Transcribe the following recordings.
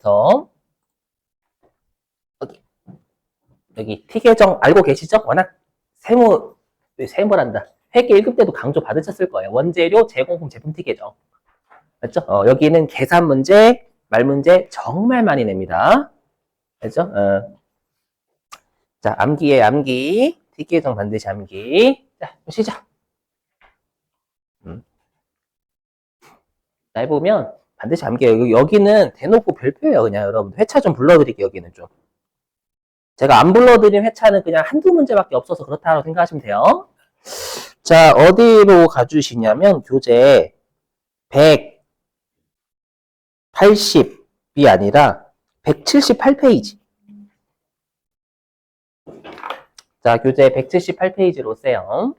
부터 여기 T계정 알고 계시죠? 워낙 세무란다. 회계 1급 때도 강조 받으셨을 거예요. 원재료, 제공품, 제품 T계정. 맞죠? 여기는 계산 문제, 말 문제 정말 많이 냅니다. 알죠? 자, 암기에 암기. T계정 반드시 암기. 자, 보시죠. 자, 해보면 반드시 암기해요. 여기는 대놓고 별표예요. 그냥 여러분 회차 좀 불러드릴게요. 여기는 좀. 제가 안 불러드린 회차는 그냥 한두 문제밖에 없어서 그렇다고 생각하시면 돼요. 자, 어디로 가주시냐면 교재 180이 아니라 178페이지. 자, 교재 178페이지로 오세요.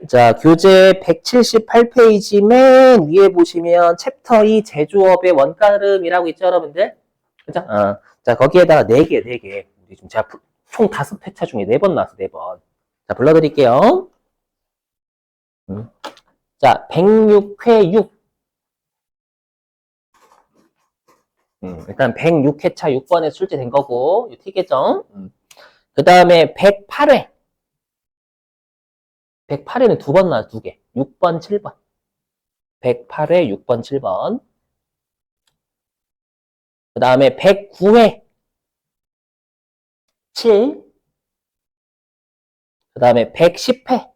자, 교재 178페이지 맨 위에 보시면 챕터 2 제조업의 원가름이라고 있죠, 여러분들? 그죠? 자, 거기에다가 4개. 우리 지금 제가 총 5회차 중에 4번 나왔어, 4번. 자, 불러드릴게요. 자, 106회 6. 일단 106회차 6번에 출제된 거고, 이 T계정. 그 다음에 108회. 108회는 2번 나왔어, 2개. 6번, 7번. 108회, 6번, 7번. 그 다음에 109회. 7. 그 다음에 110회.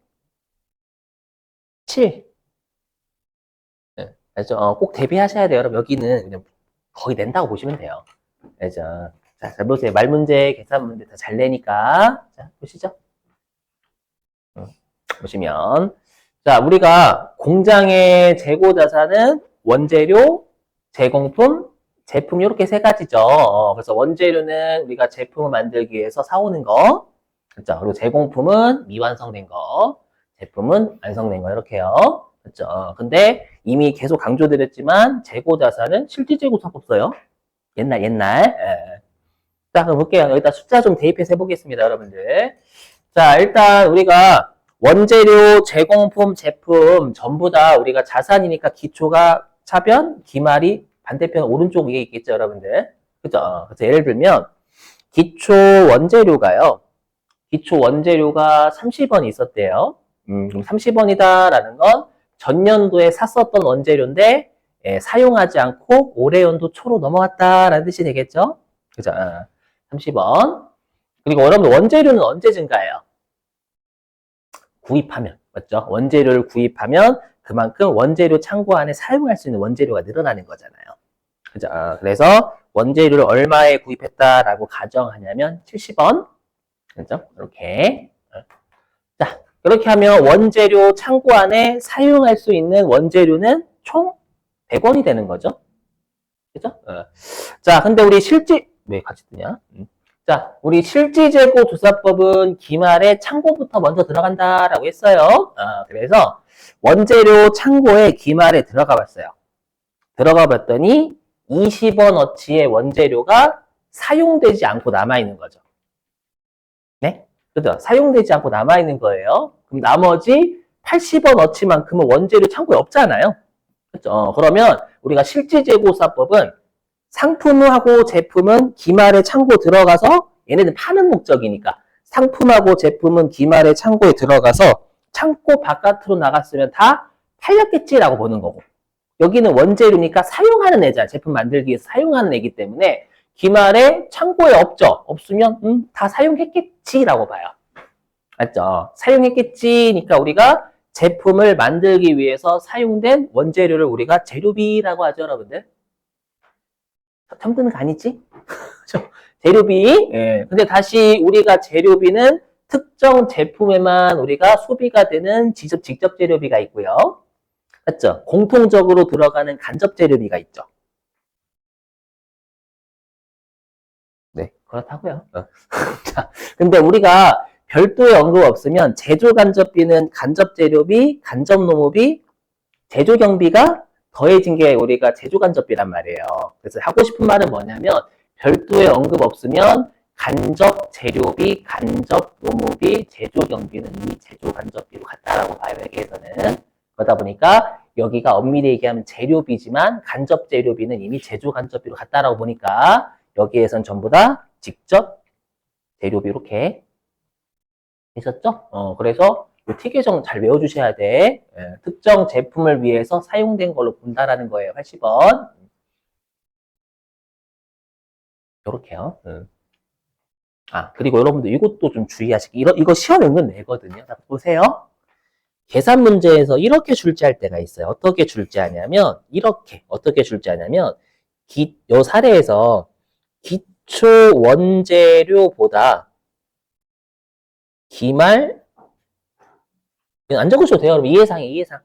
7. 네, 알죠? 꼭 대비하셔야 돼요. 여러분, 여기는 그냥 거의 낸다고 보시면 돼요. 알죠? 자, 잘 보세요. 말 문제, 계산 문제 다 잘 내니까. 자, 보시죠. 보시면. 자, 우리가 공장의 재고 자산은 원재료, 제공품, 제품 이렇게 3가지죠. 그래서 원재료는 우리가 제품을 만들기 위해서 사오는 거. 그렇죠? 그리고 제공품은 미완성된 거, 제품은 완성된 거 이렇게요. 그렇죠? 근데 이미 계속 강조드렸지만 재고 자산은 실질 재고사가 없어요. 옛날. 예. 자, 그럼 볼게요. 여기다 숫자 좀 대입해서 해보겠습니다, 여러분들. 자, 일단 우리가 원재료, 제공품, 제품 전부 다 우리가 자산이니까 기초가 차변, 기말이 반대편 오른쪽 위에 있겠죠, 여러분들. 그죠? 그래서 예를 들면 기초 원재료가 30원이 있었대요. 그럼 30원이다라는 건 전년도에 샀었던 원재료인데 사용하지 않고 올해 연도 초로 넘어갔다라는 뜻이 되겠죠? 그죠? 30원. 그리고 여러분 원재료는 언제 증가해요? 구입하면, 맞죠? 원재료를 구입하면 그만큼 원재료 창고 안에 사용할 수 있는 원재료가 늘어나는 거잖아요. 그죠? 그래서 원재료를 얼마에 구입했다라고 가정하냐면 70원. 그죠? 이렇게. 자, 그렇게 하면 원재료 창고 안에 사용할 수 있는 원재료는 총 100원이 되는 거죠. 그죠? 자, 근데 우리 왜 같이 뜨냐? 자, 우리 실질재고 조사법은 기말에 창고부터 먼저 들어간다라고 했어요. 그래서 원재료 창고에 기말에 들어가 봤어요. 들어가 봤더니 20원어치의 원재료가 사용되지 않고 남아있는 거죠. 네? 그죠? 사용되지 않고 남아있는 거예요. 그럼 나머지 80원어치만큼은 원재료 창고에 없잖아요. 그죠? 그러면 우리가 실질재고사법은 상품하고 제품은 기말에 창고 들어가서 얘네는 파는 목적이니까 상품하고 제품은 기말에 창고에 들어가서 창고 바깥으로 나갔으면 다 팔렸겠지라고 보는 거고 여기는 원재료니까 사용하는 애잖아. 제품 만들기 위해서 사용하는 애기 때문에 기말에 창고에 없죠. 없으면 다 사용했겠지라고 봐요. 맞죠? 사용했겠지니까 우리가 제품을 만들기 위해서 사용된 원재료를 우리가 재료비라고 하죠, 여러분들. 처음 듣는 거 아니지? 재료비. 예. 근데 다시 우리가 재료비는 특정 제품에만 우리가 소비가 되는 직접 재료비가 있고요. 맞죠? 공통적으로 들어가는 간접 재료비가 있죠. 네, 그렇다고요. 자, 근데 우리가 별도의 언급 없으면 제조 간접비는 간접 재료비, 간접 노무비, 제조 경비가 더해진 게 우리가 제조 간접비란 말이에요. 그래서 하고 싶은 말은 뭐냐면 별도의 언급 없으면 간접 재료비, 간접 노무비, 제조 경비는 이미 제조 간접비로 같다라고 봐요. 여기에서는. 그러다 보니까 여기가 엄밀히 얘기하면 재료비지만 간접 재료비는 이미 제조 간접비로 갔다라고 보니까 여기에선 전부 다 직접 재료비 이렇게 되셨죠? 그래서 이 T계정 잘 외워주셔야 돼. 예, 특정 제품을 위해서 사용된 걸로 본다라는 거예요. 80원. 요렇게요. 그리고 여러분들 이것도 좀 주의하시기. 이거 시험 은근 내거든요. 자, 보세요. 계산 문제에서 이렇게 출제할 때가 있어요. 어떻게 출제하냐면, 어떻게 출제하냐면, 요 사례에서 기초 원재료보다 기말, 안 적으셔도 돼요. 여러분, 이해상.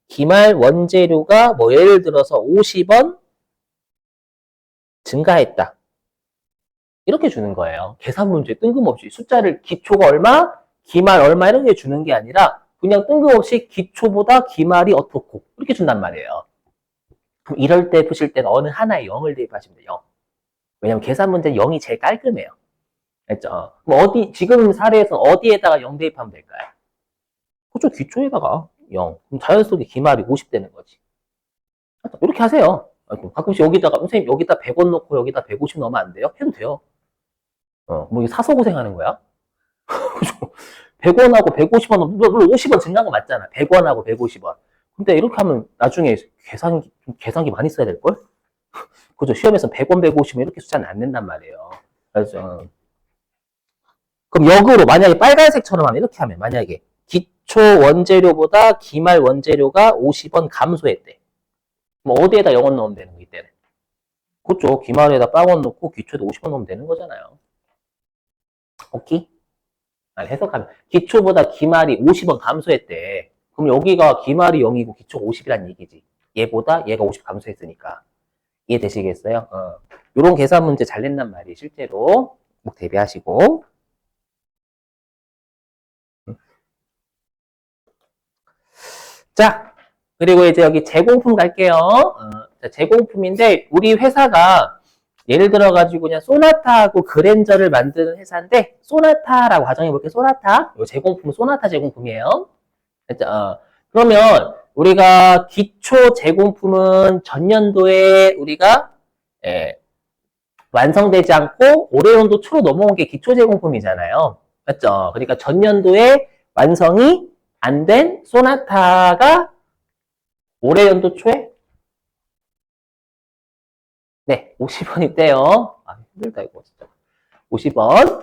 기말 원재료가 뭐 예를 들어서 50원 증가했다. 이렇게 주는 거예요. 계산 문제 뜬금없이 숫자를 기초가 얼마, 기말 얼마 이런 게 주는 게 아니라 그냥 뜬금없이 기초보다 기말이 어떻고 이렇게 준단 말이에요. 그럼 이럴 때 푸실 때는 어느 하나에 0을 대입하시면 돼요. 왜냐면 계산 문제는 0이 제일 깔끔해요. 알죠? 그럼 지금 사례에서 어디에다가 0 대입하면 될까요? 그쪽 기초에다가 0. 그럼 자연스럽게 기말이 50 되는 거지. 이렇게 하세요. 가끔씩 여기다가, 선생님, 여기다 100원 넣고 여기다 150 넣으면 안 돼요? 해도 돼요. 뭐, 이게 사서 고생하는 거야? 100원하고 150원, 물론 50원 증가한 거 맞잖아. 100원하고 150원. 근데 이렇게 하면 나중에 계산기 많이 써야 될걸? 그죠? 시험에서 100원, 150원 이렇게 숫자는 안 낸단 말이에요. 알죠? 그럼 역으로, 만약에 빨간색처럼 하면, 이렇게 하면, 만약에 기초 원재료보다 기말 원재료가 50원 감소했대. 뭐 어디에다 0원 넣으면 되는 거 이때는. 그렇죠. 기말에다 빵원 넣고 기초에다 50원 넣으면 되는 거잖아요. 오케이? 해석하면 기초보다 기말이 50원 감소했대. 그럼 여기가 기말이 0이고 기초가 50이란 얘기지. 얘보다 얘가 50 감소했으니까. 이해되시겠어요? 요런 계산 문제 잘 낸단 말이에요. 실제로 꼭 대비하시고. 자, 그리고 이제 여기 제공품 갈게요. 제공품인데 우리 회사가 예를 들어가지고 그냥 소나타하고 그랜저를 만드는 회사인데 소나타라고 가정해볼게요. 소나타. 이 제공품은 소나타 제공품이에요. 그러면 우리가 기초 제공품은 전년도에 우리가 완성되지 않고 올해연도 초로 넘어온 게 기초 제공품이잖아요. 맞죠? 그러니까 전년도에 완성이 안 된 소나타가 올해 연도 초에 50원이 떼요. 힘들다 이거 진짜. 50원.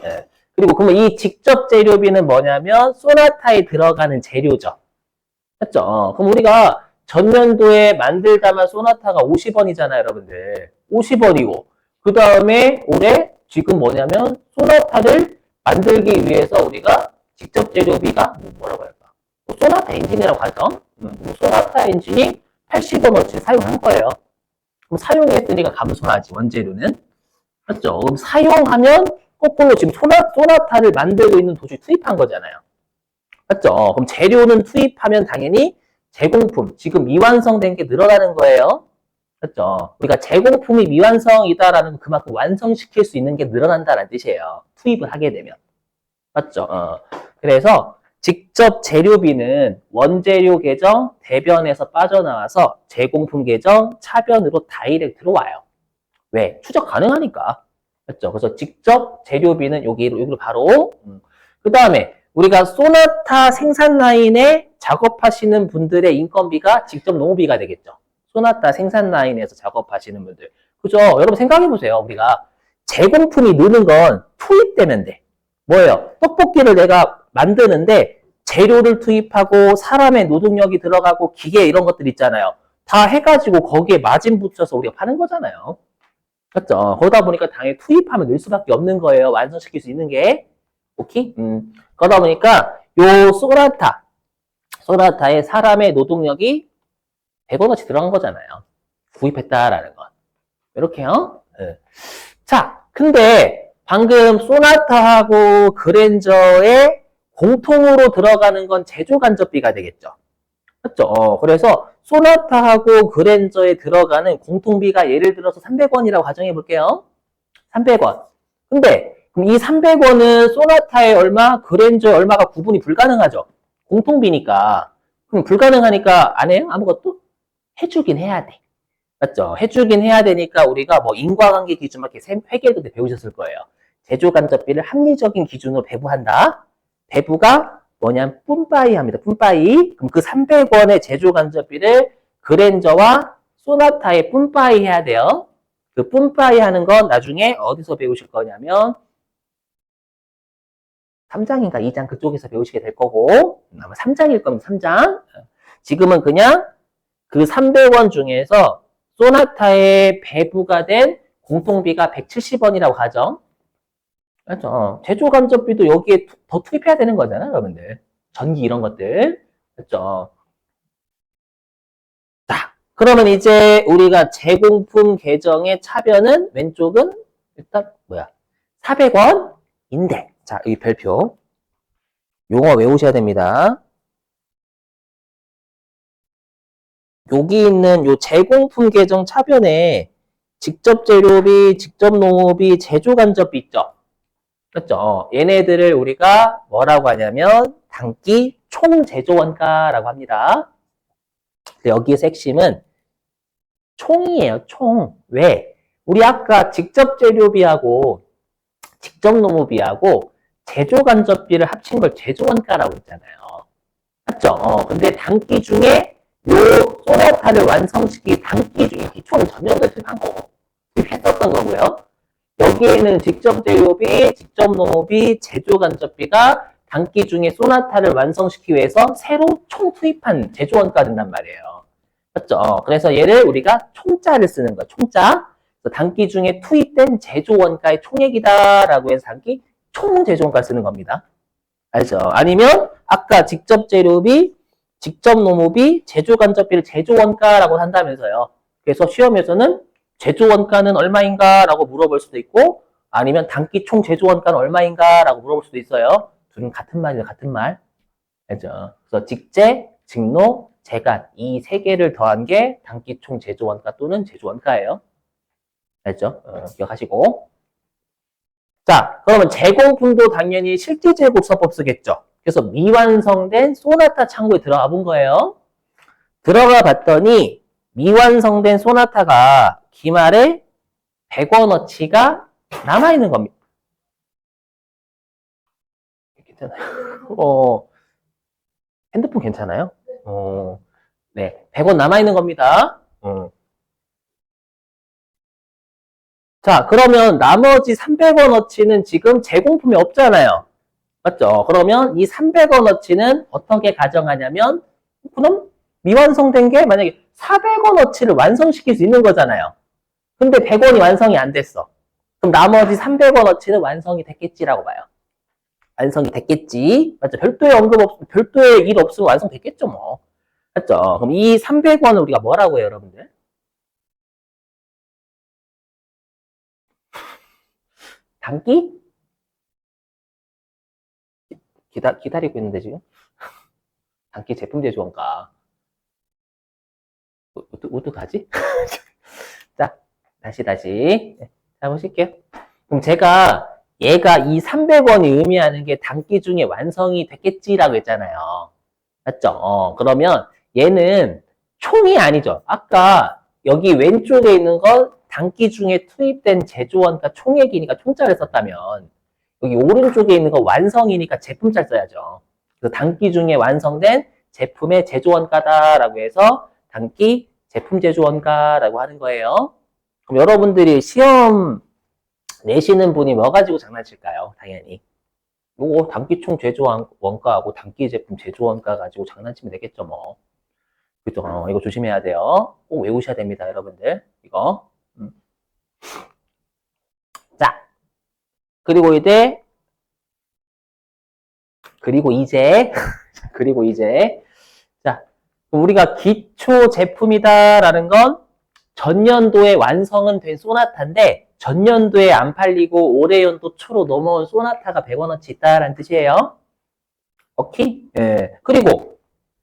그리고 그러면 이 직접 재료비는 뭐냐면 소나타에 들어가는 재료죠. 맞죠? 그럼 우리가 전년도에 만들다만 소나타가 50원이잖아요, 여러분들. 50원이고 그 다음에 올해 지금 뭐냐면 소나타를 만들기 위해서 우리가 직접 재료비가 뭐라고 할까? 소나타 엔진이라고 하죠. 소나타 엔진이 80원어치 사용한 거예요. 그럼 사용했으니까 감소하지, 원재료는. 맞죠? 그럼 사용하면 거꾸로 지금 소나타를 만들고 있는 도중에 투입한 거잖아요. 맞죠? 그럼 재료는 투입하면 당연히 제공품, 지금 미완성된 게 늘어나는 거예요. 맞죠? 우리가 제공품이 미완성이다라는 건 그만큼 완성시킬 수 있는 게 늘어난다는 뜻이에요. 투입을 하게 되면. 맞죠? 그래서 직접 재료비는 원재료 계정, 대변에서 빠져나와서 제공품 계정, 차변으로 다이렉트로 와요. 왜? 추적 가능하니까. 맞죠? 그래서 직접 재료비는 여기로 바로. 그 다음에 우리가 소나타 생산 라인에 작업하시는 분들의 인건비가 직접 농비가 되겠죠. 소나타 생산 라인에서 작업하시는 분들. 그죠? 여러분 생각해보세요. 우리가 제공품이 느는 건 투입되면 돼. 뭐예요? 떡볶이를 내가 만드는데 재료를 투입하고 사람의 노동력이 들어가고 기계 이런 것들 있잖아요. 다 해가지고 거기에 마진 붙여서 우리가 파는 거잖아요. 맞죠? 그러다 보니까 당연히 투입하면 늘 수밖에 없는 거예요. 완성시킬 수 있는 게. 오케이? 그러다 보니까 요 소나타에 사람의 노동력이 100원어치 들어간 거잖아요. 구입했다라는 건. 이렇게요. 네. 자, 근데 방금 소나타하고 그랜저의 공통으로 들어가는 건 제조 간접비가 되겠죠. 맞죠? 그래서 소나타하고 그랜저에 들어가는 공통비가 예를 들어서 300원이라고 가정해 볼게요. 300원. 근데 그럼 이 300원은 소나타에 얼마, 그랜저에 얼마가 구분이 불가능하죠. 공통비니까. 그럼 불가능하니까 안 해요? 아무것도? 해주긴 해야 돼. 맞죠? 해주긴 해야 되니까 우리가 뭐 인과관계 기준 막 이렇게 회계도 배우셨을 거예요. 제조간접비를 합리적인 기준으로 배부한다. 배부가 뭐냐면 뿜빠이 합니다. 뿜빠이. 그럼 그 300원의 제조간접비를 그랜저와 소나타에 뿜빠이 해야 돼요. 그 뿜빠이 하는 건 나중에 어디서 배우실 거냐면 3장인가 2장 그쪽에서 배우시게 될 거고 아마 3장일 겁니다. 3장. 지금은 그냥 그 300원 중에서 소나타에 배부가 된 공통비가 170원이라고 가정. 그렇죠? 제조간접비도 여기에 더 투입해야 되는 거잖아요, 여러분들. 전기 이런 것들. 그렇죠? 자, 그러면 이제 우리가 제공품 계정의 차변은 왼쪽은 일단 뭐야? 400원인데. 자, 여기 별표. 용어 외우셔야 됩니다. 여기 있는 요 제공품 계정 차변에 직접 재료비, 직접 농업비, 제조간접비 있죠? 그렇죠? 얘네들을 우리가 뭐라고 하냐면 단기 총제조원가라고 합니다. 여기에서 핵심은 총이에요, 총. 왜? 우리 아까 직접 재료비하고 직접 농업비하고 제조간접비를 합친 걸 제조원가라고 했잖아요. 맞죠? 근데 단기 중에 요 소나타를 완성시키 단기 중에 기초는 전년도에 투입한 거고 투입했었던 거고요. 여기에는 직접 재료비, 직접 농업비, 제조간접비가 단기 중에 소나타를 완성시키기 위해서 새로 총 투입한 제조원가 된단 말이에요. 맞죠? 그래서 얘를 우리가 총자를 쓰는 거야. 총자. 단기 중에 투입된 제조원가의 총액이다라고 해서 단기 총제조원가 쓰는 겁니다. 알죠? 아니면 아까 직접 재료비, 직접 농업비, 제조간접비를 제조원가라고 한다면서요. 그래서 시험에서는 제조원가는 얼마인가 라고 물어볼 수도 있고 아니면 단기 총 제조원가는 얼마인가 라고 물어볼 수도 있어요. 둘은 같은 말이에요. 같은 말. 알죠? 그래서 직제, 직노, 재간 이 세 개를 더한 게 단기 총 제조원가 또는 제조원가예요. 알죠? 기억하시고. 자, 그러면 제공품도 당연히 실질제곱서법 쓰겠죠. 그래서 미완성된 소나타 창고에 들어가 본 거예요. 들어가 봤더니 미완성된 소나타가 기말에 100원어치가 남아있는 겁니다. 괜찮아요? 핸드폰 괜찮아요? 네, 100원 남아있는 겁니다. 자, 그러면 나머지 300원어치는 지금 제공품이 없잖아요. 맞죠? 그러면 이 300원어치는 어떻게 가정하냐면, 그럼 미완성된 게 만약에 400원어치를 완성시킬 수 있는 거잖아요. 근데 100원이 완성이 안 됐어. 그럼 나머지 300원어치는 완성이 됐겠지라고 봐요. 완성이 됐겠지. 맞죠? 별도의 일 없으면 완성됐겠죠, 뭐. 맞죠? 그럼 이 300원을 우리가 뭐라고 해요, 여러분들? 단기? 기다리고 있는데, 지금? 단기 제품 제조원가. 어떡하지? 자, 다시. 자, 보실게요. 그럼 제가 얘가 이 300원이 의미하는 게 단기 중에 완성이 됐겠지라고 했잖아요. 맞죠? 그러면 얘는 총이 아니죠. 아까 여기 왼쪽에 있는 건 단기 중에 투입된 제조원가 총액이니까 총자를 썼다면 여기 오른쪽에 있는 건 완성이니까 제품자를 써야죠. 그래서 단기 중에 완성된 제품의 제조원가다라고 해서 단기 제품 제조원가라고 하는 거예요. 그럼 여러분들이 시험 내시는 분이 뭐 가지고 장난칠까요? 당연히. 요거 단기총 제조원가하고 단기 제품 제조원가 가지고 장난치면 되겠죠, 뭐. 그죠? 이거 조심해야 돼요. 꼭 외우셔야 됩니다, 여러분들. 이거. 자, 그리고 이제, 자, 우리가 기초 제품이다라는 건 전년도에 완성은 된 소나타인데, 전년도에 안 팔리고 올해 연도 초로 넘어온 소나타가 100원어치 있다라는 뜻이에요. 오케이? 예. 그리고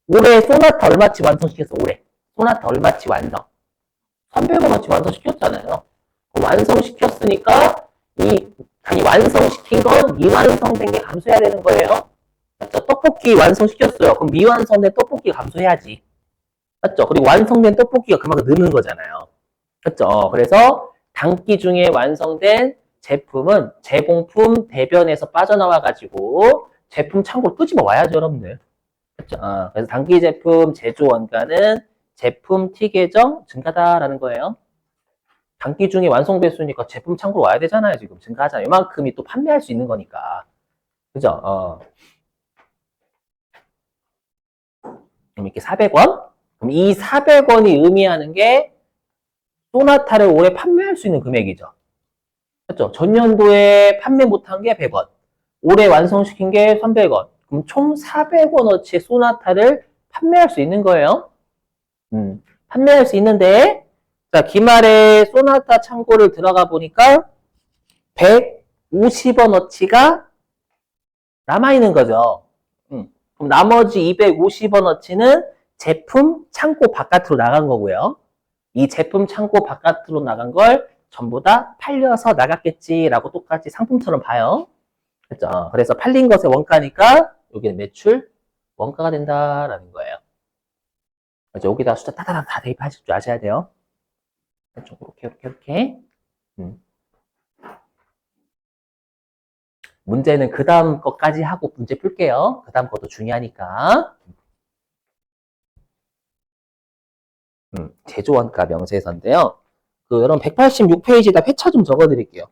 올해 소나타 얼마치 완성시켰어? 올해 소나타 얼마치 완성? 300원어치 완성시켰잖아요. 완성시켰으니까 이 완성시킨 건 미완성된 게 감소해야 되는 거예요. 맞죠? 떡볶이 완성시켰어요. 그럼 미완성된 떡볶이 감소해야지. 맞죠? 그리고 완성된 떡볶이가 그만큼 느는 거잖아요. 맞죠? 그래서 단기 중에 완성된 제품은 제공품 대변에서 빠져나와가지고 제품 창고로 끄집어 와야죠, 여러분들. 그렇죠? 그래서 단기 제품 제조 원가는 제품 T 계정 증가다라는 거예요. 단기 중에 완성됐으니까 제품 창고로 와야 되잖아요, 지금. 증가하잖아요. 이만큼이 또 판매할 수 있는 거니까. 그죠? 그럼 이렇게 400원? 그럼 이 400원이 의미하는 게 소나타를 올해 판매할 수 있는 금액이죠. 그렇죠? 전년도에 판매 못한 게 100원. 올해 완성시킨 게 300원. 그럼 총 400원어치의 소나타를 판매할 수 있는 거예요. 판매할 수 있는데, 자, 기말에 소나타 창고를 들어가 보니까 150원어치가 남아있는 거죠. 그럼 나머지 250원어치는 제품 창고 바깥으로 나간 거고요. 이 제품 창고 바깥으로 나간 걸 전부 다 팔려서 나갔겠지라고 똑같이 상품처럼 봐요. 그렇죠? 그래서 팔린 것의 원가니까 여기는 매출 원가가 된다라는 거예요. 그래서 여기다 숫자 따다닥 다 대입하실 줄 아셔야 돼요. 그렇죠? 이렇게. 문제는 그 다음 것까지 하고 문제 풀게요. 그 다음 것도 중요하니까. 제조원가 명세서인데요. 여러분 186페이지에다 회차 좀 적어드릴게요.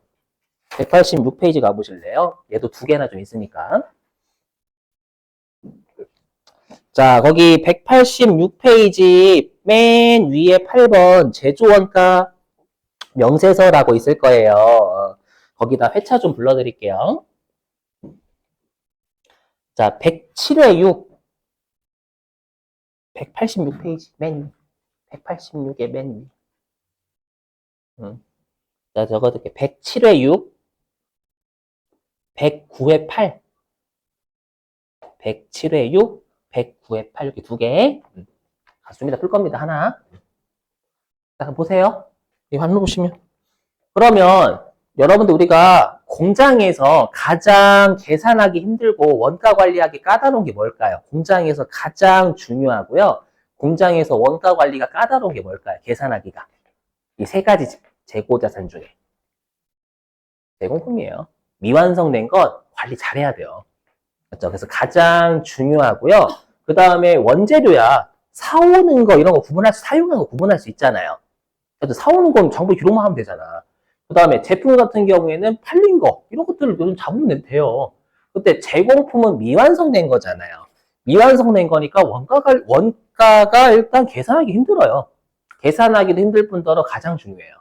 186페이지 가보실래요? 얘도 두 개나 좀 있으니까. 자, 거기 186페이지 맨 위에 8번 제조원가 명세서라고 있을 거예요. 거기다 회차 좀 불러드릴게요. 자, 107회 6. 186페이지 맨 위. 186의 맨 위. 자, 적어둘게. 107회 6. 109회 8. 107회 6. 109회 8. 이렇게 두 개. 가수입니다. 풀 겁니다. 하나. 자, 보세요. 이 환로 보시면. 그러면 여러분들 우리가 공장에서 가장 계산하기 힘들고 원가 관리하기 까다로운 게 뭘까요? 공장에서 가장 중요하고요. 공장에서 원가 관리가 까다로운 게 뭘까요? 계산하기가. 이 세 가지 재고자산 중에. 제공품이에요. 미완성된 것 관리 잘해야 돼요. 그렇죠? 그래서 가장 중요하고요. 그 다음에 원재료야. 사오는 거 이런 거 사용하는 거 구분할 수 있잖아요. 그래서 사오는 건 정보 기록만 하면 되잖아. 그 다음에 제품 같은 경우에는 팔린 거 이런 것들을 요즘 잡으면 돼요. 그때 제공품은 미완성된 거잖아요. 미완성된 거니까 원가가 일단 계산하기 힘들어요. 계산하기도 힘들 뿐더러 가장 중요해요.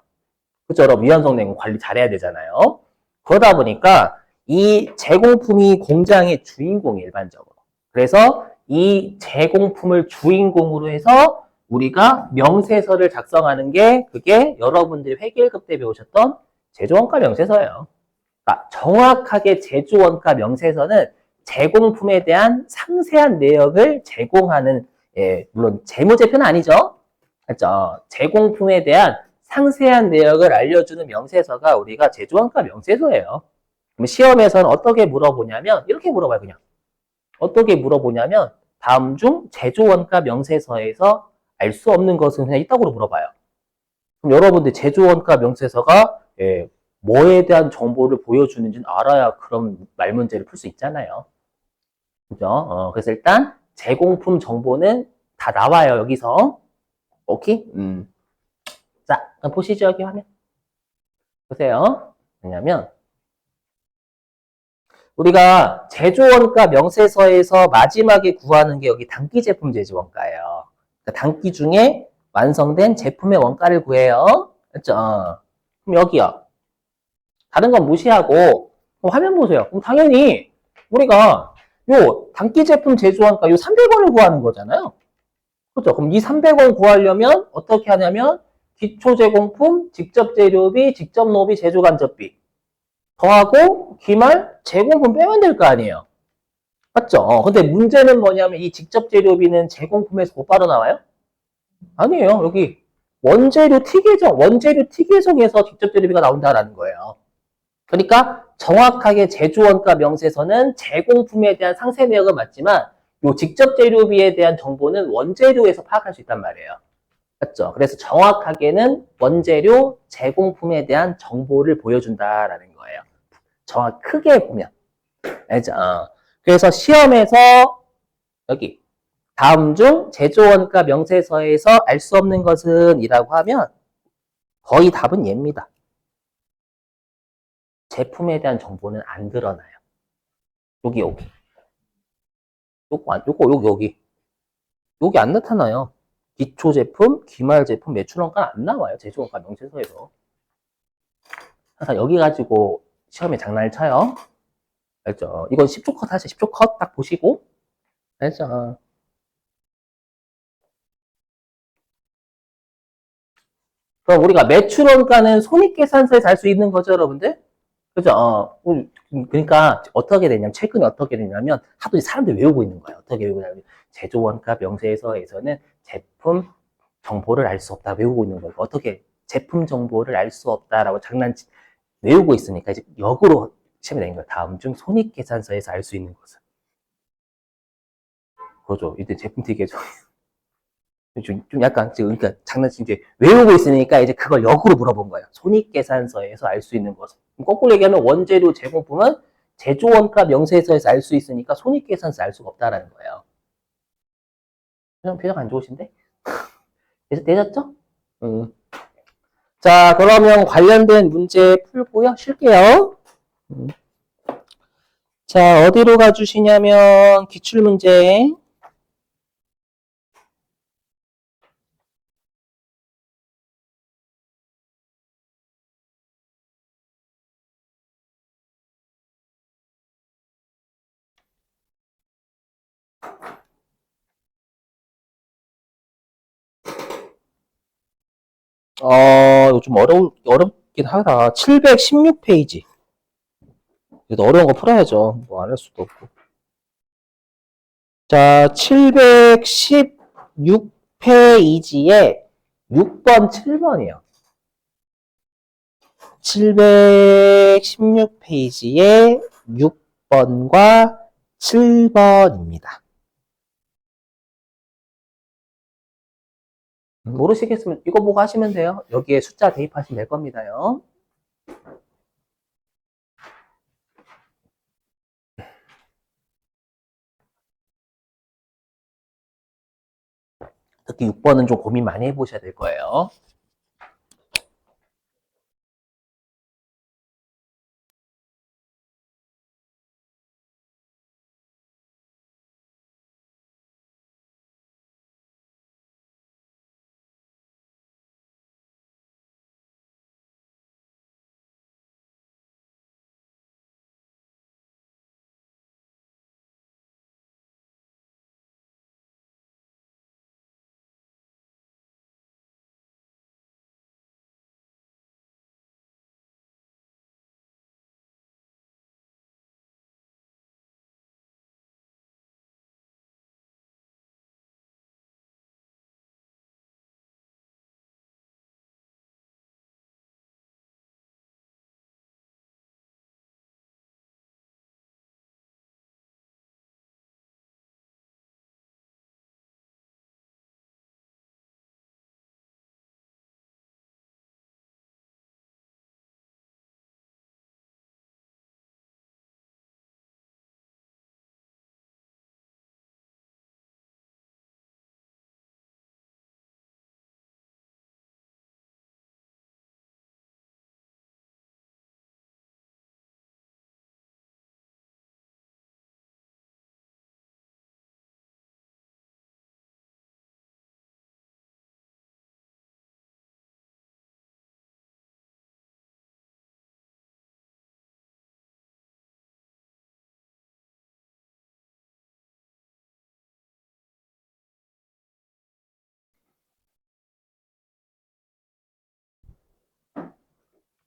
그죠? 여러분 미완성된 거 관리 잘해야 되잖아요. 그러다 보니까 이 제공품이 공장의 주인공이 일반적으로. 그래서 이 제공품을 주인공으로 해서 우리가 명세서를 작성하는 게 그게 여러분들이 회계 1급 때 배우셨던 제조원가 명세서예요. 그러니까 정확하게 제조원가 명세서는 제공품에 대한 상세한 내역을 제공하는, 물론 재무제표는 아니죠. 그렇죠? 제공품에 대한 상세한 내역을 알려주는 명세서가 우리가 제조원가 명세서예요. 그럼 시험에서는 어떻게 물어보냐면 이렇게 물어봐요. 그냥 어떻게 물어보냐면 다음 중 제조원가 명세서에서 알 수 없는 것은 그냥 이따구로 물어봐요. 그럼 여러분들 제조원가 명세서가 뭐에 대한 정보를 보여주는지는 알아야 그런 말 문제를 풀 수 있잖아요. 그죠? 그래서 일단 제공품 정보는 다 나와요, 여기서. 오케이? 자, 그럼 보시죠, 여기 화면. 보세요. 왜냐면 우리가 제조원가 명세서에서 마지막에 구하는 게 여기 단기 제품 제조원가예요. 그러니까 단기 중에 완성된 제품의 원가를 구해요. 그렇죠? 그럼 여기요. 다른 건 무시하고 화면 보세요. 그럼 당연히 우리가 요 단기 제품 제조원가 요 300원을 구하는 거잖아요. 그렇죠? 그럼 이 300원 구하려면 어떻게 하냐면 기초 제공품, 직접 재료비, 직접 노비, 제조 간접비 더하고 기말 제공품 빼면 될 거 아니에요. 맞죠? 근데 문제는 뭐냐면 이 직접 재료비는 제공품에서 못 빠져나와요? 아니에요. 여기 원재료 T 계정에서 직접 재료비가 나온다라는 거예요. 그러니까 정확하게 제조원가 명세서는 제공품에 대한 상세 내역은 맞지만 요 직접 재료비에 대한 정보는 원재료에서 파악할 수 있단 말이에요. 맞죠? 그래서 정확하게는 원재료 제공품에 대한 정보를 보여준다라는 거예요. 정확 크게 보면. 알죠? 그래서 시험에서 여기 다음 중 제조원가 명세서에서 알 수 없는 것은 이라고 하면 거의 답은 얘입니다. 제품에 대한 정보는 안 드러나요. 여기. 여기 안 나타나요. 기초 제품, 기말 제품, 매출원가 안 나와요. 제조원가 명세서에서. 항상 여기 가지고 시험에 장난을 쳐요. 알죠? 이건 10초 컷 하세요. 10초 컷 딱 보시고. 알죠? 그럼 우리가 매출원가는 손익계산서에서 알 수 있는 거죠, 여러분들? 그죠? 그러니까 어떻게 되냐면 최근에 어떻게 되냐면 하도 사람들이 외우고 있는 거예요. 어떻게 외우냐면 제조원가 명세서에서는 제품 정보를 알 수 없다 외우고 있는 거예요. 어떻게 제품 정보를 알 수 없다라고 외우고 있으니까 이제 역으로 시험이 낸 거예요. 다음 중 손익계산서에서 알 수 있는 것은 그거죠. 이때 제품 되게죠. 좀 약간 지금 그러니까 장난치 이제 외우고 있으니까 이제 그걸 역으로 물어본 거예요. 손익계산서에서 알 수 있는 것은 거꾸로 얘기하면 원재료 제공품은 제조원가 명세서에서 알 수 있으니까 손익계산서 알 수가 없다라는 거예요. 표정 안 좋으신데? 되셨죠? 자, 그러면 관련된 문제 풀고요. 쉴게요. 자, 어디로 가주시냐면 기출문제. 이거 좀 어렵긴 하다. 716페이지. 그래도 어려운 거 풀어야죠. 뭐 안 할 수도 없고. 자, 716페이지에 6번, 7번이요. 716페이지에 6번과 7번입니다. 모르시겠으면 이거 보고 하시면 돼요. 여기에 숫자 대입하시면 될 겁니다요. 특히 6번은 좀 고민 많이 해보셔야 될 거예요.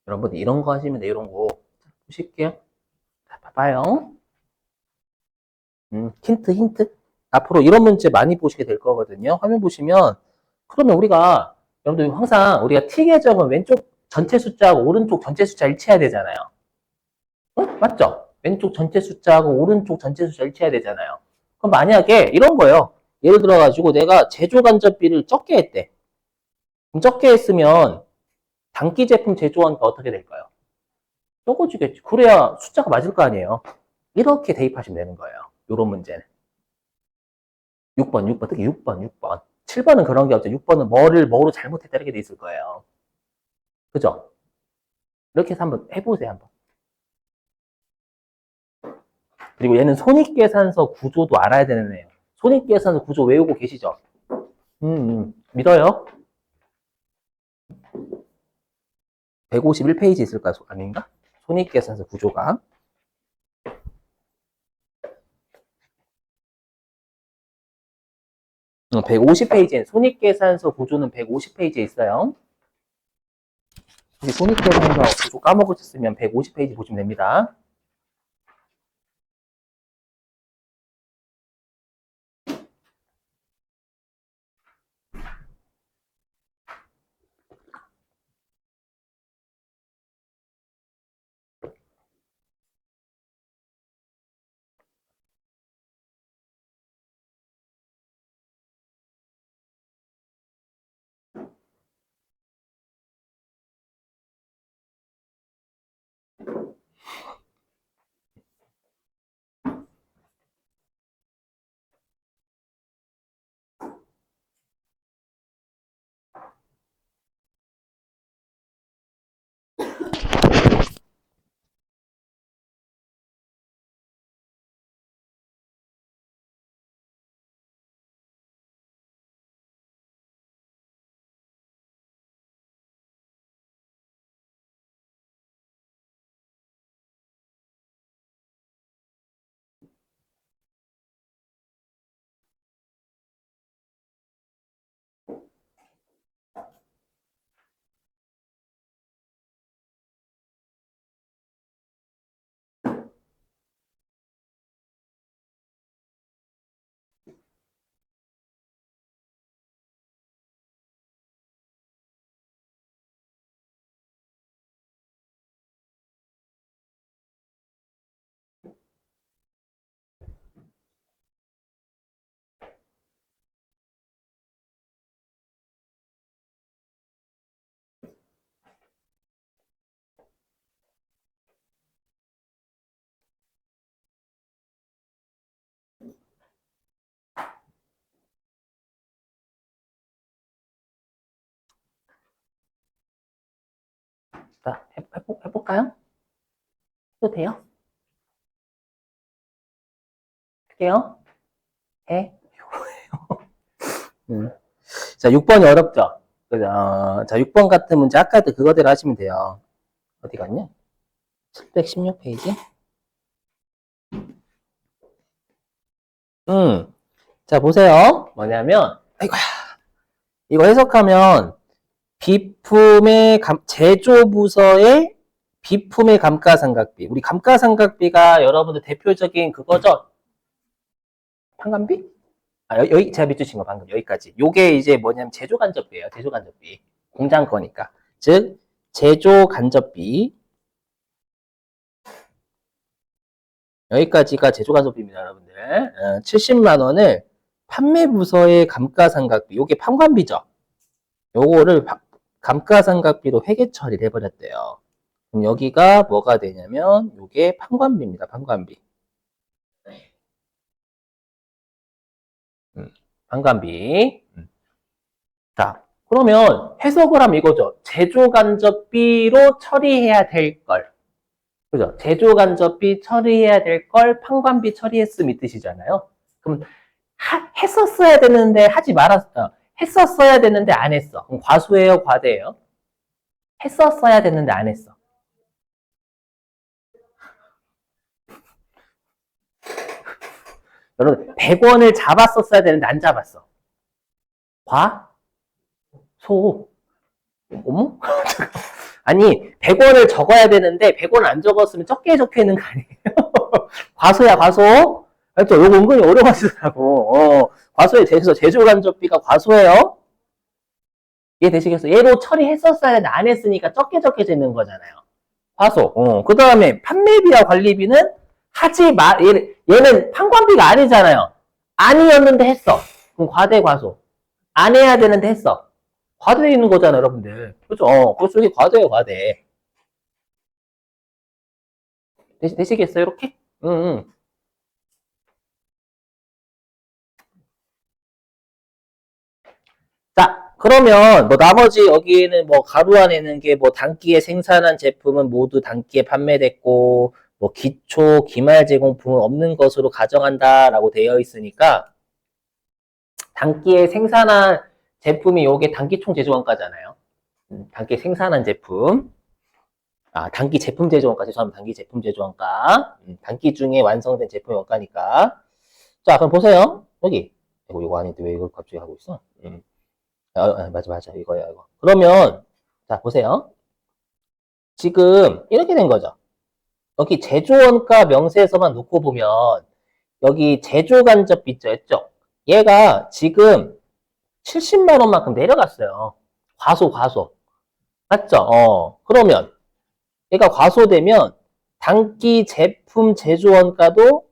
여러분 이런 거 하시면 돼. 이런 거 보실게요. 자, 봐봐요. 힌트. 앞으로 이런 문제 많이 보시게 될 거거든요. 화면 보시면 그러면 여러분들 항상 우리가 T 계정은 왼쪽 전체 숫자하고 오른쪽 전체 숫자 일치해야 되잖아요. 맞죠? 왼쪽 전체 숫자하고 오른쪽 전체 숫자 일치해야 되잖아요. 그럼 만약에 이런 거예요. 예를 들어가지고 내가 제조 간접비를 적게 했대. 그럼 적게 했으면 단기 제품 제조하니까 어떻게 될까요? 적어지겠지. 그래야 숫자가 맞을 거 아니에요. 이렇게 대입하시면 되는 거예요. 요런 문제는. 6번, 특히 6번. 7번은 그런 게 없죠. 6번은 뭐로 잘못했다 이렇게 돼 있을 거예요. 그죠? 이렇게 해서 한번 해보세요, 한번. 그리고 얘는 손익계산서 구조도 알아야 되는 애예요. 손익계산서 구조 외우고 계시죠? 믿어요? 151페이지 있을까? 아닌가? 손익계산서 구조가. 150페이지에, 손익계산서 구조는 150페이지에 있어요. 손익계산서 구조 까먹으셨으면 150페이지 보시면 됩니다. 자, 해볼까요? 해도 돼요? 할게요. 해. 자, 6번이 어렵죠? 자, 6번 같은 문제 아까도 그거대로 하시면 돼요. 어디 갔냐? 716페이지? 자, 보세요. 뭐냐면, 아이고야. 이거 해석하면, 제조부서의 비품의 감가상각비. 우리 감가상각비가 여러분들 대표적인 그거죠? 판관비? 여기 제가 밑주신 거 방금 여기까지. 요게 이제 뭐냐면 제조간접비예요. 제조간접비. 공장 거니까. 즉, 제조간접비. 여기까지가 제조간접비입니다, 여러분들. 70만 원을 판매부서의 감가상각비. 요게 판관비죠. 요거를 감가상각비로 회계 처리를 해버렸대요. 그럼 여기가 뭐가 되냐면 요게 판관비입니다. 판관비. 판관비. 자, 그러면 해석을 하면 이거죠. 제조간접비로 처리해야 될 걸. 그죠? 제조간접비 처리해야 될 걸 판관비 처리했음 이 뜻이잖아요. 그럼 했었어야 되는데 하지 말았어. 했었어야 되는데 안 했어. 그럼 과소예요, 과대예요? 했었어야 되는데 안 했어. 여러분, 100원을 잡았었어야 되는데 안 잡았어. 과? 소? 어머? 아니, 100원을 적어야 되는데 100원 안 적었으면 적게 적혀 있는 거 아니에요? 과소야, 과소. 알죠? 이거 은근히 어려워하시더라고. 과소에 대해서 제조간접비가 과소예요? 이해되시겠어요? 얘로 처리했었어야 되는데 안 했으니까 적게 적혀져 있는 거잖아요. 과소. 그 다음에 판매비와 관리비는 얘는 판관비가 아니잖아요. 아니었는데 했어. 그럼 과대, 과소. 안 해야 되는데 했어. 과대되어 있는 거잖아, 여러분들. 그죠? 그래서 이게 과대예요, 과대. 되시겠어요, 이렇게? 응, 응. 자, 그러면 뭐 나머지 여기에는 뭐 가로 안에는 게 뭐 단기에 생산한 제품은 모두 단기에 판매됐고 뭐 기초 기말 제공품은 없는 것으로 가정한다라고 되어 있으니까 단기에 생산한 제품이 요게 단기 총 제조원가잖아요. 단기 생산한 제품. 단기 제품 제조원가, 죄송합니다. 단기 제품 제조원가. 단기 중에 완성된 제품 원가니까. 자, 그럼 보세요. 여기. 이거 아닌데 왜 이걸 갑자기 하고 있어? 맞아. 이거야, 이거. 그러면, 자, 보세요. 지금, 이렇게 된 거죠. 여기 제조원가 명세서만 놓고 보면, 여기 제조간접비 있죠? 얘가 지금 70만원만큼 내려갔어요. 과소. 맞죠? 그러면, 얘가 과소되면, 단기 제품 제조원가도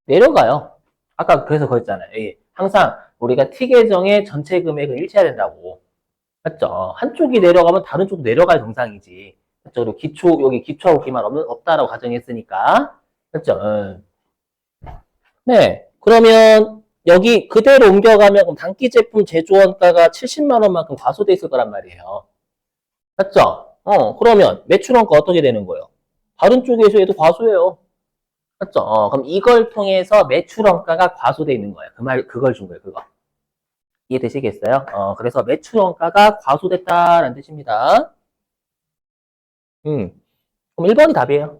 내려가요. 아까 그래서 그랬잖아요. 항상 우리가 T 계정의 전체 금액은 일치해야 된다고. 맞죠? 한쪽이 내려가면 다른 쪽도 내려갈 정상이지. 맞죠? 그리고 여기 기초하고 기말 없다라고 가정했으니까. 맞죠? 네. 그러면 여기 그대로 옮겨가면 그럼 단기 제품 제조원가가 70만원만큼 과소돼 있을 거란 말이에요. 맞죠? 그러면 매출원가 어떻게 되는 거예요? 다른 쪽에서 얘도 과소해요. 맞죠? 그럼 이걸 통해서 매출원가가 과소돼 있는 거예요. 그걸 준 거예요, 그거. 이해되시겠어요? 그래서 매출원가가 과소됐다라는 뜻입니다. 그럼 1번이 답이에요.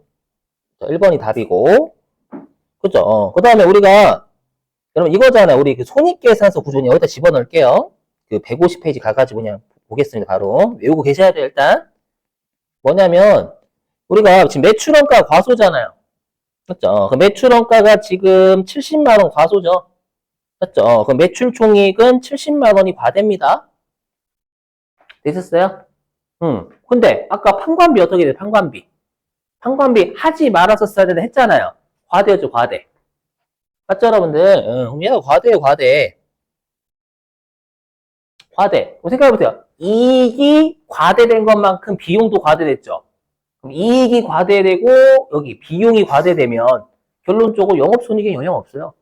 1번이 답이고. 그죠? 그 다음에 우리가, 여러분 이거잖아요. 우리 그 손익계산서 구조는 여기다 집어넣을게요. 그 150페이지 가가지고 그냥 보겠습니다. 바로. 외우고 계셔야 돼요, 일단. 뭐냐면, 우리가 지금 매출원가 과소잖아요. 맞죠? 그 매출원가가 지금 70만원 과소죠. 맞죠? 그럼 매출 총익은 70만원이 과대입니다. 되셨어요? 근데 아까 판관비 어떻게 돼? 판관비 하지 말았었어야 되는데 했잖아요. 과대였죠, 과대. 맞죠, 여러분들? 그럼 얘가 과대예요, 과대. 과대. 그럼 생각해보세요. 이익이 과대된 것만큼 비용도 과대됐죠. 그럼 이익이 과대되고 여기 비용이 과대되면 결론적으로 영업손익에 영향 없어요.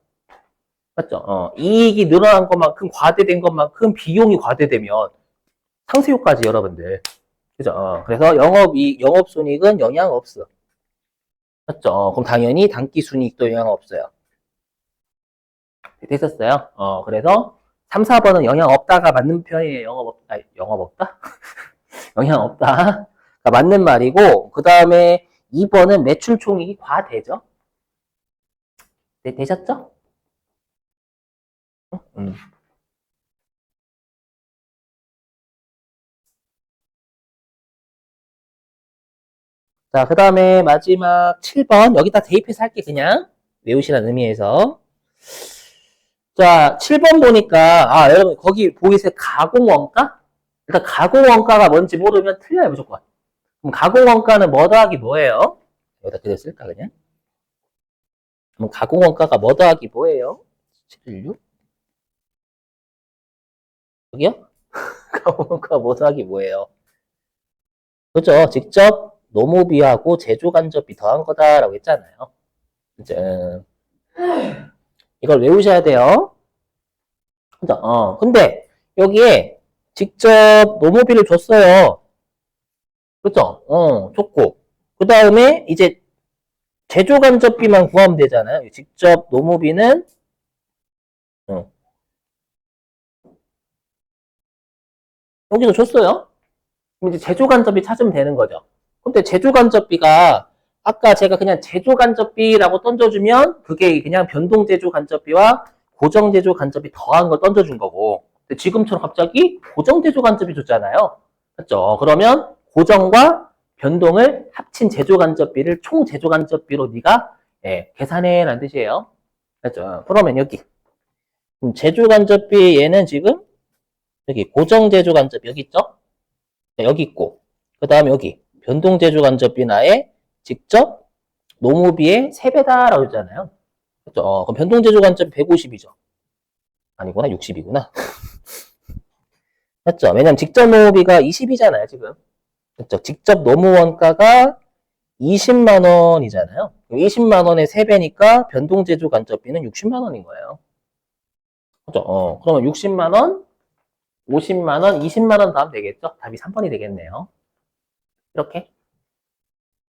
맞죠? 이익이 늘어난 것만큼 과대된 것만큼 비용이 과대되면 상쇄효과지, 여러분들. 그죠? 그래서 영업손익은 영향 없어. 맞죠? 그럼 당연히 단기순이익도 영향 없어요. 됐었어요? 그래서 3, 4번은 영향 없다가 맞는 편이에요. 영업 없다? 영향 없다. 맞는 말이고, 그 다음에 2번은 매출 총익이 과대죠? 되셨죠? 음. 자, 그 다음에 마지막 7번. 여기다 대입해서 할게, 그냥. 외우시라는 의미에서. 자, 7번 보니까, 여러분, 거기 보이세요? 가공원가? 일단 가공원가가 뭔지 모르면 틀려요, 무조건. 그럼 가공원가는 뭐 더하기 뭐예요? 여기다 그대로 쓸까, 그냥? 그럼 가공원가가 뭐 더하기 뭐예요? 716? 여기요? 가공원가가 뭐 더하기 뭐예요? 그죠? 직접 노무비하고 제조간접비 더한 거다라고 했잖아요. 이제, 이걸 외우셔야 돼요. 그죠? 근데 여기에 직접 노무비를 줬어요. 그죠? 줬고. 그 다음에 이제 제조간접비만 구하면 되잖아요. 직접 노무비는, 어, 여기서 줬어요. 그럼 이제 제조간접비 찾으면 되는 거죠. 근데 제조간접비가 아까 제가 그냥 제조간접비라고 던져주면 그게 그냥 변동제조간접비와 고정제조간접비 더한 걸 던져준 거고, 근데 지금처럼 갑자기 고정제조간접비 줬잖아요. 맞죠? 그러면 고정과 변동을 합친 제조간접비를 총 제조간접비로 네가 계산해라는 뜻이에요. 맞죠? 그러면 여기 제조간접비 얘는 지금 여기 고정제조간접비 여기 있죠? 네, 여기 있고 그 다음에 여기 변동제조간접비 나의 직접 노무비의 3배다라고 했잖아요. 그렇죠? 그럼 변동제조간접비 150이죠. 아니구나, 60이구나. 맞죠? 왜냐면 직접 노무비가 20이잖아요, 지금. 그렇죠? 직접 노무 원가가 20만 원이잖아요. 20만 원의 3배니까 변동제조 간접비는 60만 원인 거예요. 그죠? 그러면 60만 원, 50만 원, 20만 원 더하면 되겠죠? 답이 3번이 되겠네요. 이렇게.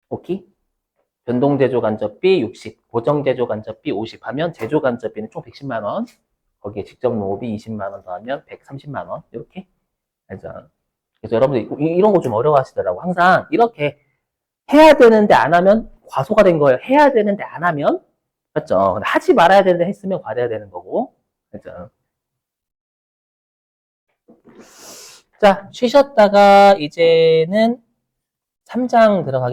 오케이? 변동제조 간접비 60, 고정제조 간접비 50 하면 제조 간접비는 총 110만 원. 거기에 직접 노무비 20만 원 더하면 130만 원. 이렇게. 알죠? 그래서 여러분들 이런 거 좀 어려워하시더라고. 항상 이렇게 해야 되는데 안 하면 과소가 된 거예요. 해야 되는데 안 하면, 맞죠? 근데 하지 말아야 되는데 했으면 과대가 되는 거고, 그죠? 자, 쉬셨다가 이제는 3장 들어가겠습니다.